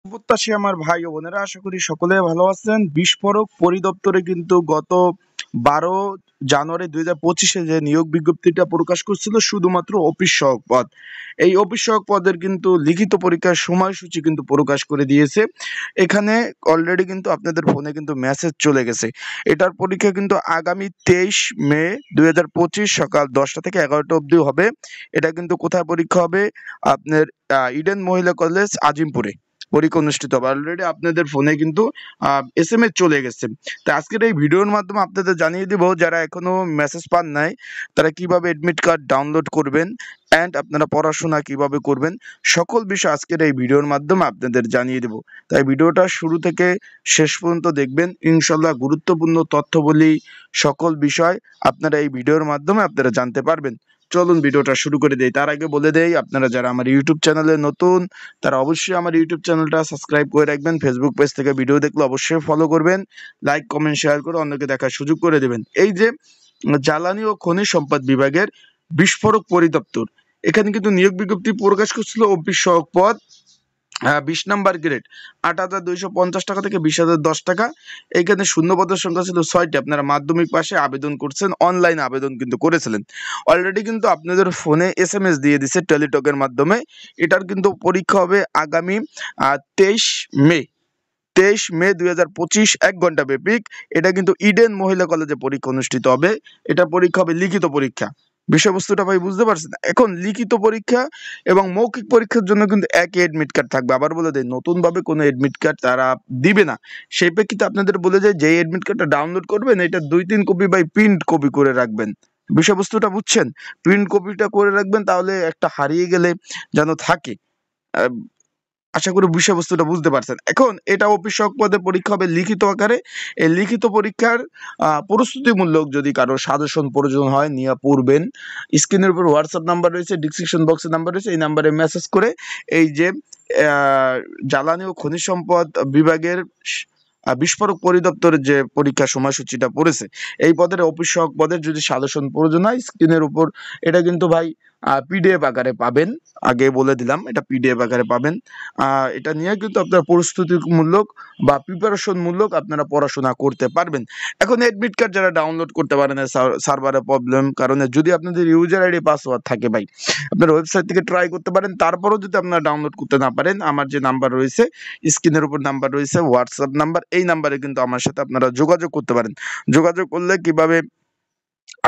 প্রত্যাশী আমার ভাই ও বোনেরা, আশা করি সকলে ভালো আছেন। বিস্ফোরক পরিদপ্তরে কিন্তু গত 12 জানুয়ারি 2025 যে নিয়োগ বিজ্ঞপ্তিটা প্রকাশ করছিল শুধুমাত্র অফিস সহায়ক পদ। এই অফিস সহায়ক পদের কিন্তু লিখিত পরীক্ষার সময়সূচি কিন্তু প্রকাশ করে দিয়েছে। এখানে অলরেডি কিন্তু আপনাদের ফোনে কিন্তু মেসেজ চলে গেছে। এটার পরীক্ষা কিন্তু আগামী 23 মে 2025 সকাল 10টা থেকে 11টা অবধি হবে। এটা কিন্তু কোথায় পরীক্ষা হবে? আপনার ইডেন মহিলা কলেজ আজিমপুরে পরীক্ষা অনুষ্ঠিত হবে। অলরেডি আপনাদের ফোনে কিন্তু SMS চলে গেছে। তো আজকের এই ভিডিওর মাধ্যমে আপনাদের জানিয়ে দিব, যারা এখনো মেসেজ পান নাই তারা কিভাবে এডমিট কার্ড ডাউনলোড করবেন অ্যান্ড আপনারা পড়াশোনা কিভাবে করবেন, সকল বিষয় আজকের এই ভিডিওর মাধ্যমে আপনাদের জানিয়ে দেব। তাই ভিডিওটা শুরু থেকে শেষ পর্যন্ত দেখবেন। ইনশাল্লাহ গুরুত্বপূর্ণ তথ্যবলী সকল বিষয় আপনারা এই ভিডিওর মাধ্যমে আপনারা জানতে পারবেন। চলুন ভিডিওটা শুরু করে দেই। তার আগে বলে দেই, আপনারা যারা আমার ইউটিউব চ্যানেলে নতুন তারা অবশ্যই আমার ইউটিউব চ্যানেলটা সাবস্ক্রাইব করে রাখবেন। ফেসবুক পেজ থেকে ভিডিও দেখলে অবশ্যই ফলো করবেন, লাইক কমেন্ট শেয়ার করে অন্যকে দেখার সুযোগ করে দেবেন। এই যে জ্বালানি ও খনিজ সম্পদ বিভাগের বিস্ফোরক পরিদপ্তর, এখানে কিন্তু নিয়োগ বিজ্ঞপ্তি প্রকাশ করছিল অফিস সহায়ক পদ, 20 নম্বর গ্রেড, 8,250 টাকা থেকে 20,010 টাকা। এইখানে শূন্যপদের সংখ্যা ছিল 6টি। আপনারা মাধ্যমিক পাশে আবেদন করছেন, অনলাইন আবেদন কিন্তু করেছিলেন। অলরেডি কিন্তু আপনাদের ফোনে SMS দিয়ে দিছে টেলিটকের মাধ্যমে। এটার কিন্তু পরীক্ষা হবে আগামী 23 মে 2025, 1 ঘন্টা ব্যাপিক। এটা কিন্তু ইডেন মহিলা কলেজে পরীক্ষা অনুষ্ঠিত হবে। এটা পরীক্ষা হবে লিখিত পরীক্ষা। বিষয়বস্তুটা ভাই বুঝতে পারছেন? এখন লিখিত পরীক্ষা এবং মৌখিক পরীক্ষার জন্য কিন্তু একই এডমিট কার্ড থাকবে। আবার বলে দেয়, নতুনভাবে কোনো এডমিট কার্ড তারা দিবে না। সেই প্রেক্ষিতে আপনাদের বলে যায়, যে এডমিট কার্ডটা ডাউনলোড করবেন এটা 2-3 কপি বাই প্রিন্ট কপি করে রাখবেন। বিষয়বস্তুটা বুঝছেন? প্রিন্ট কপিটা করে রাখবেন, তাহলে একটা হারিয়ে গেলে যেন থাকে। আহ, আশা করি বিষয়বস্তুটা বুঝতে পারছেন। এখন এটা অফিস সহায়ক পদে পরীক্ষা হবে লিখিত আকারে। এই লিখিত পরীক্ষার প্রস্তুতিমূলক যদি কারো সাজেশন প্রয়োজন হয় নিয়ে পড়বেন। স্ক্রিনের উপর হোয়াটসঅ্যাপ নাম্বার রয়েছে, ডিসক্রিপশন বক্সে নাম্বার রয়েছে, এই নাম্বারে মেসেজ করে এই যে জ্বালানি ও খনিজ সম্পদ বিভাগের বিস্ফোরক পরিদপ্তরের যে পরীক্ষার সময়সূচিটা পড়েছে, এই পদের অফিস সহায়ক পদের যদি সাজেশন প্রয়োজন হয় স্ক্রিনের উপর, এটা কিন্তু ভাই PDF আকারে পাবেন। আগে বলে দিলাম, এটা PDF আকারে পাবেন। এটা নিয়ে কিন্তু আপনার প্রস্তুতিমূলক বা প্রিপারেশন মূলক আপনারা পড়াশোনা করতে পারবেন। এখন এডমিট কার্ড যারা ডাউনলোড করতে পারেন না, সার্ভারে প্রবলেম কারণে, যদি আপনাদের ইউজার আইডি পাসওয়ার্ড থাকে ভাই, আপনারা ওয়েবসাইট থেকে ট্রাই করতে পারেন। তারপরেও যদি আপনারা ডাউনলোড করতে না পারেন, আমার যে নাম্বার রয়েছে স্ক্রিনের উপর নাম্বার রয়েছে, হোয়াটসঅ্যাপ নাম্বার, এই নাম্বারে কিন্তু আমার সাথে আপনারা যোগাযোগ করতে পারেন। যোগাযোগ করলে কিভাবে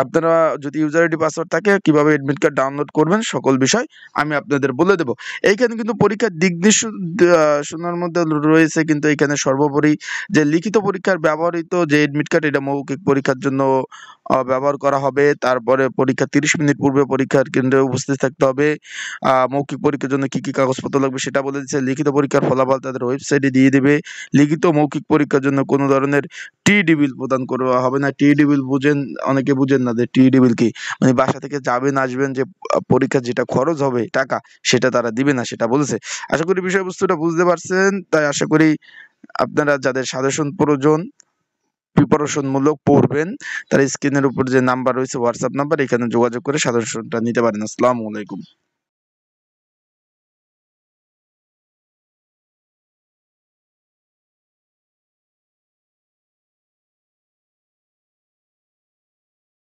আপনারা, যদি ইউজার আইডি পাসওয়ার্ড থাকে, কিভাবে এডমিট কার্ড ডাউনলোড করবেন সকল বিষয় আমি আপনাদের বলে দেব। এইখানে কিন্তু পরীক্ষার দিক নির্দেশনার মধ্যে রয়েছে কিন্তু এখানে সর্বোপরি যে লিখিত পরীক্ষার ব্যবহৃত যে এডমিট কার্ড, এটা মৌখিক পরীক্ষার জন্য ব্যবহার করা হবে। তারপরে পরীক্ষা 30 মিনিট পূর্বে পরীক্ষার কেন্দ্রে উপস্থিত থাকতে হবে। মৌখিক পরীক্ষার জন্য কি কি কাগজপত্র লাগবে সেটা বলে দিচ্ছে। লিখিত পরীক্ষার ফলাফল তাদের ওয়েবসাইটে দিয়ে দেবে। লিখিত মৌখিক পরীক্ষার জন্য কোনো ধরনের টিডি বিল প্রদান করা হবে না। টিডি বিল বুঝেন, অনেকে বুঝেন না যে টিডি বিল কি। মানে বাসা থেকে যাবেন আসবেন, যে পরীক্ষার যেটা খরচ হবে টাকা, সেটা তারা দিবে না, সেটা বলেছে। আশা করি বিষয়বস্তুটা বুঝতে পারছেন। তাই আশা করি আপনারা যাদের সাজেশন প্রয়োজন, প্রিপারেশন মূলক পড়বেন, তারা স্ক্রিনের উপর যে নাম্বার রয়েছে হোয়াটসঅ্যাপ নাম্বার, এখানে যোগাযোগ করে সাজেশনটা নিতে পারেন। আসসালামু আলাইকুম।